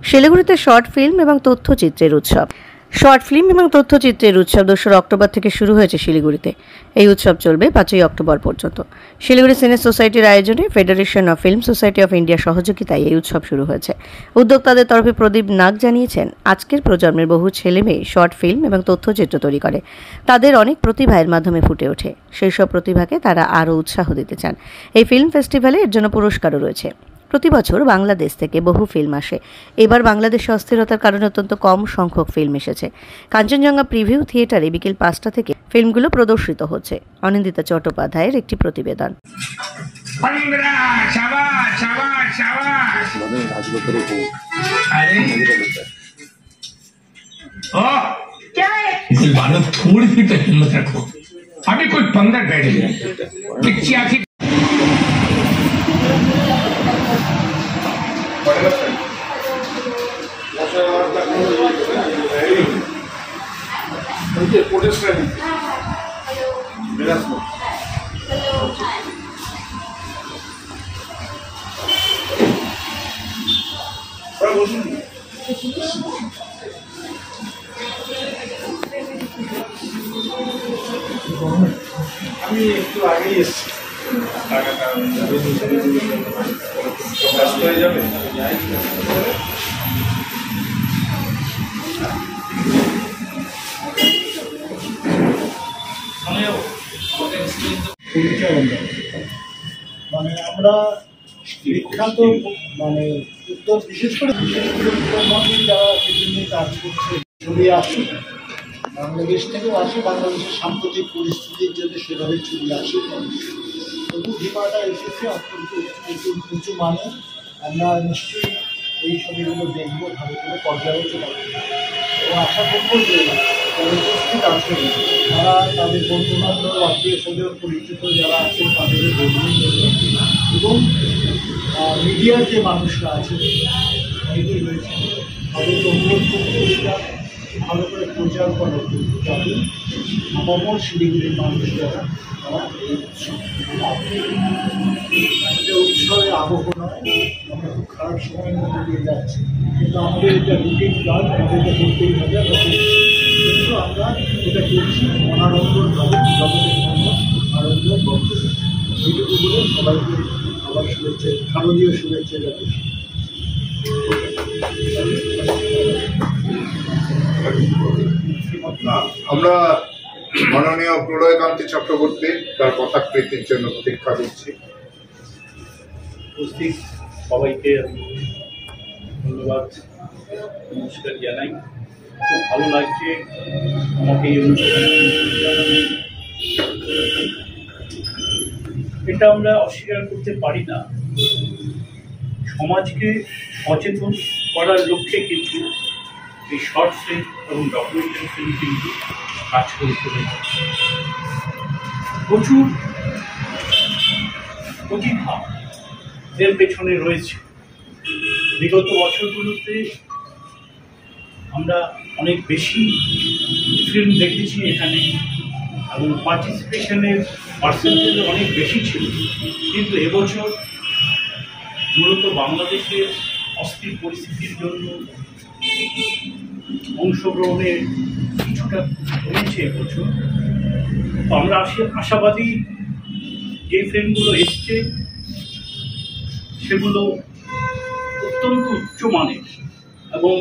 শিলিগুড়িতে short film এবং তথ্যচিত্রের উৎসব। শর্ট ফিল্ম এবং তথ্যচিত্রের উৎসব 2রা অক্টোবর থেকে শুরু হয়েছে শিলিগুড়িতে। এই উৎসব চলবে 5ই অক্টোবর পর্যন্ত। শিলিগুড়ি সিনে সোসাইটির আয়োজনে federation of film society of ইন্ডিয়ার সহযোগিতায় এই উৎসব শুরু হয়েছে। উদ্যোক্তাদের তরফে প্রদীপ নাগ জানিয়েছেন, আজকের প্রজন্মের বহু ছেলে মেয়ে শর্ট ফিল্ম এবং তথ্যচিত্র তৈরি করে। তাদের অনেক প্রতিভা এর মাধ্যমে ফুটে ওঠে। সেই সব প্রতিভাকে তারা আরও উৎসাহ দিতে চান। এই ফিল্ম ফেস্টিভ্যালে এর জন্য পুরস্কারও রয়েছে। প্রতি বছর বাংলাদেশ থেকে বহু ফিল্ম আসে। এবার বাংলাদেশে অস্থিরতার কারণে অত্যন্ত কম সংখ্যক ফিল্ম এসেছে। কাঞ্চনজঙ্ঘা প্রিভিউ থিয়েটারে বিকেল 5টা থেকে ফিল্মগুলো প্রদর্শিত হচ্ছে। অনিন্দিতা চট্টোপাধ্যায়ের একটি প্রতিবেদন। আমি একটু আগেই এসেছি, টাকাটা হয়ে যাবে। মানে আমরা বিখ্যাত মানে উত্তর বিশেষ করে উত্তরবঙ্গে যারা বিভিন্ন কাজ করছে ছবি আসে, বাংলাদেশ থেকেও আসে। বাংলাদেশের সাম্প্রতিক পরিস্থিতির জন্য সেভাবে ছবি আসে, তবু ডিমান্ডটা এসেছে অত্যন্ত উঁচু মানে। আমরা নিশ্চয়ই এই ছবিগুলো দেখবো, ভালো করে পর্যালোচনা করবো এবং আশা করবো যে যারা উপস্থিত আছেন তারা তাদের বন্ধুবান্ধব, আত্মীয় স্বজন, পরিচিত যারা আছেন তাদের বলবেন এবং মিডিয়ার যে মানুষরা আছেন অনেকেই রয়েছে তাদেরকে অনুরোধ করতে এটা ভালো করে প্রচার করার জন্য, যাতে আপামর শিলিগুড়ির মানুষ যারা তারা এই উৎসবের আবহ নয়। আমরা খুব খারাপ সময়ের মধ্যে দিয়ে যাচ্ছি, কিন্তু আমাদের এটা রুটিন কাজ, আমাদের এটা করতেই হবে। কিন্তু আমরা এটা করছি অনাড়ম্বরভাবে, জগতের মধ্যে আনন্দ বন্ধ। এইটুকু বলে সবাইকে আবার শুভেচ্ছা, শারদীয় শুভেচ্ছা জানাচ্ছি। আমরা মাননীয় প্রলয়কান্তি চক্রবর্তী তার কথাকৃতির জন্য প্রতীক্ষা করছি। উপস্থিত সবাইকে ধন্যবাদ, নমস্কার জানাই। খুব ভালো লাগছে আমাকে এই অনুষ্ঠানে। এটা আমরা অস্বীকার করতে পারি না, সমাজকে সচেতন করার লক্ষ্যে কিন্তু এই শর্ট ফিল্ম এবং ডকুমেন্টারি ফিল্ম কিন্তু কাজ করে চলেছে। প্রচুর প্রতিভা এর পেছনে রয়েছে। বিগত বছরগুলোতে আমরা অনেক বেশি ফিল্ম দেখেছি এখানে এবং পার্টিসিপেশনের পার্সেন্টেজ অনেক বেশি ছিল, কিন্তু এবছর মূলত বাংলাদেশের অস্থির পরিস্থিতির জন্য অংশগ্রহণের কিছুটা হয়েছে এবছর। তো আমরা আশাবাদী যে ফিল্মগুলো এসছে সেগুলো অত্যন্ত উচ্চমানের, এবং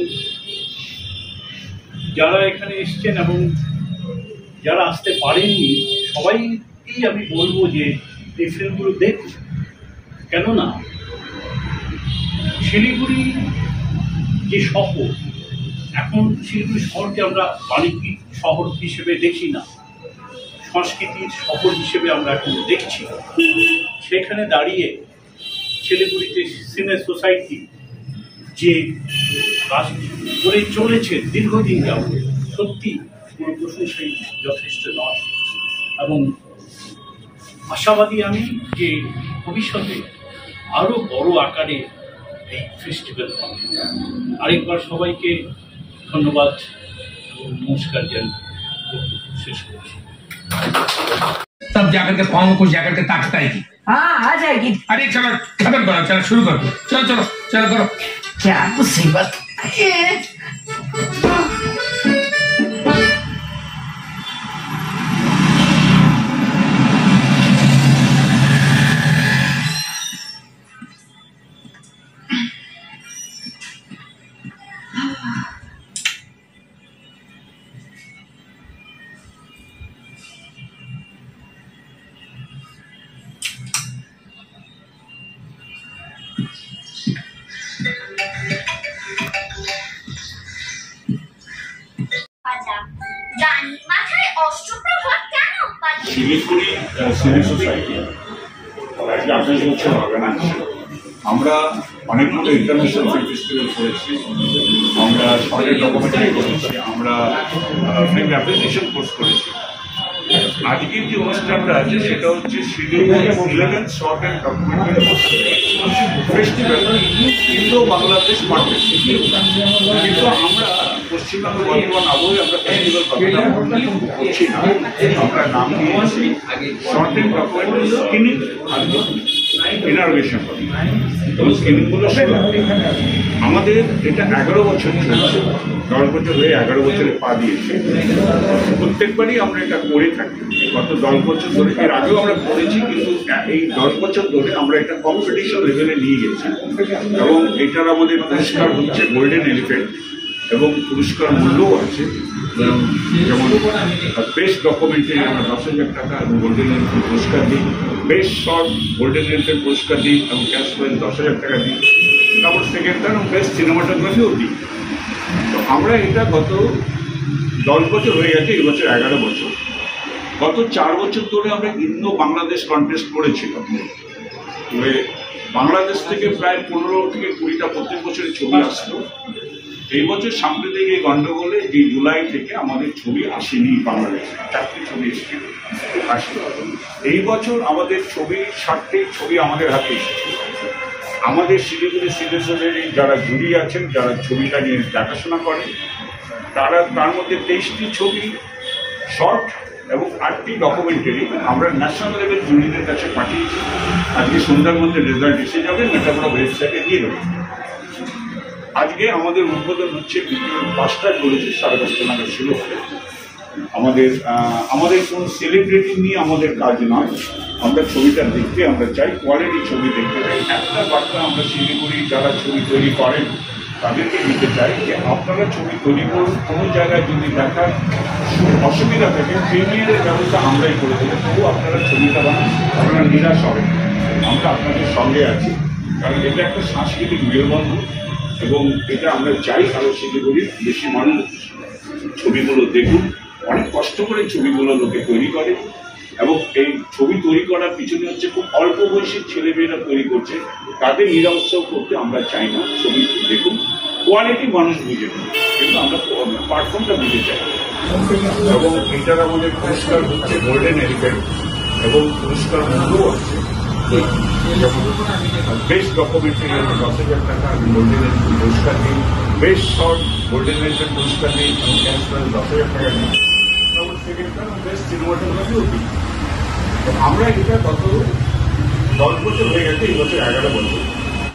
যারা এখানে এসছেন এবং যারা আসতে পারেননি সবাইকেই আমি বলবো যে এই ফিল্মগুলো দেখুন। কেননা শিলিগুড়ি যে শহর, এখন শিলিগুড়ি শহরকে আমরা বাণিজ্যিক শহর হিসেবে দেখি না, সংস্কৃতির শহর হিসেবে আমরা এখন দেখছি। সেখানে দাঁড়িয়ে শিলিগুড়িতে সিনে সোসাইটি যে কাজ করে চলেছে দীর্ঘদিন যাবত, সত্যি কোনো প্রশংসাই যথেষ্ট নয়। এবং আশাবাদী আমি যে ভবিষ্যতে আরও বড় আকারে এই ফেস্টিভ্যাল হবে। আরেকবার সবাইকে ধন্যবাদ এবং নমস্কার জানিয়ে শেষ করছি। तब जाकर के पाँव को जाकर के ताकत आएगी। हाँ आ जाएगी। अरे चलो खत्म करो, चलो शुरू करो, चलो चलो चलो करो। क्या मुसीबत শিলিগুড়ি সিভিল সোসাইটি 28 বছর অর্গানাইজ। আমরা অনেকগুলো ইন্টারন্যাশনাল ফিল্ম ফেস্টিভ্যাল করেছি, আমরা শর্টের ডকুমেন্টারি করেছি, আমরা ফিল্ম অ্যাপ্রিসিয়েশন কোর্স করেছি। আজকের যে অনুষ্ঠানটা আছে সেটা হচ্ছে Siliguri 11 short and documentary festival Indo Bangladesh contest. কিন্তু আমরা পশ্চিমবঙ্গ বর্তমান আবহাওয়ায় আমরা ফেস্টিভ্যাল কথাটা করছি না, আমরা নাম দিয়েছি শর্ট অ্যান্ড ডকুমেন্টারি স্ক্রিনিং ইনারোগেশন। এবং স্ক্রিনিংগুলো আমাদের এটা 11 বছর চলছে, 10 বছর হয়ে 11 বছরে পা দিয়েছে। প্রত্যেকবারই আমরা এটা করে থাকি গত 10 বছর ধরে। এর আগেও আমরা করেছি, কিন্তু এই 10 বছর ধরে আমরা এটা কম্পিটিশন লেভেলে নিয়ে গেছি। এবং এটার আমাদের পুরস্কার হচ্ছে গোল্ডেন এলিফ্যান্ট, এবং পুরস্কার মূল্যও আছে। যেমন বেস্ট ডকুমেন্টারি আমরা 10,000 টাকা গোল্ডেন এলিফ্যান্ট পুরস্কার দিই, বেস্ট শর্ট গোল্ডেন এলিফ্যান্ট পুরস্কার দিই এবং ক্যাশ প্রাইজ 10,000 টাকা দিই। তারপর সেকেন্ড টার্ম বেস্ট সিনেমাটোগ্রাফিও দিই। তো আমরা এটা গত 10 বছর হয়ে গেছে, এই বছর 11 বছর। গত 4 বছর ধরে আমরা ইন্দো বাংলাদেশ কন্টেস্ট করেছিলাম। বাংলাদেশ থেকে প্রায় 15 থেকে 20টা প্রত্যেক বছরের ছবি আসতো। এই বছর সাম্প্রতিক এই গন্ডগোলে যে জুলাই থেকে আমাদের ছবি আসেনি বাংলাদেশে, 4টি ছবি আসলো। এই বছর আমাদের ছবি 60টি ছবি আমাদের হাতে এসেছে। আমাদের শিলিগুড়ি সিভিল সোসাইটির যারা জুরি আছেন, যারা ছবিটা নিয়ে দেখাশোনা করেন, তার মধ্যে 23টি ছবি শর্ট এবং 8টি ডকুমেন্টারি আমরা ন্যাশনাল লেভেল জুরিদের কাছে পাঠিয়েছি। আজকে সন্ধ্যার মধ্যে রেজাল্ট এসে যাবে, এটা আমরা ওয়েবসাইটে দিয়ে দেবো। আজকে আমাদের উদ্বোধন হচ্ছে বিকেল 5টায় বলেছে, 5:30 নাগাদ শুরু হবে। আমাদের কোনো সেলিব্রিটি নিয়ে আমাদের কাজ নয়, আমরা ছবিটা দেখতে আমরা চাই, কোয়ালিটি ছবি দেখতে চাই। একটা বার্তা আমরা শিলিগুড়ি যারা ছবি তৈরি করেন তাদেরকে দিতে চাই যে আপনারা ছবি তৈরি করুন, কোনো জায়গায় যদি দেখার অসুবিধা থাকে প্রিমিয়ারের ব্যবস্থা আমরাই করে দেবো, তবু আপনারা ছবিটা বানান, আপনারা নিরাশ হবেন। আমরা আপনাদের সঙ্গে আছি, কারণ এটা একটা সাংস্কৃতিক মেলবন্ধন এবং এটা আমরা চাই আরও শিলিগুড়ির বেশি মানুষ ছবিগুলো দেখুন। অনেক কষ্ট করে ছবিগুলো লোকে তৈরি করে এবং এই ছবি তৈরি করার পিছনে হচ্ছে খুব অল্প বয়সী ছেলেমেয়েরা তৈরি করছে, তাদের নিরুৎসাহ করতে আমরা চাই না। ছবি দেখুন, কোয়ালিটি মানুষ বুঝে নেবে, কিন্তু আমরা পারফর্মটা বুঝে চাই। এবং এটার আমাদের পুরস্কার হচ্ছে গোল্ডেন এলিফ্যান্ট এবং পুরস্কার মূল্যও আছে। যেমন বেস্ট ডকুমেন্টারি আমরা 10,000 টাকা গোল্ডেন এলিফ্যান্ট পুরস্কার দিই, বেস্ট শর্ট গোল্ডেন এলিফ্যান্ট পুরস্কার দিই এবং ক্যাশ প্রাইজ 10,000 টাকা দিই। তারপর সেকেন্ড টার্ম বেস্ট সিনেমাটোগ্রাফিও দিই। আমরা এটা গত 10 বছর হয়ে গেছে, এই বছর 11 বছর।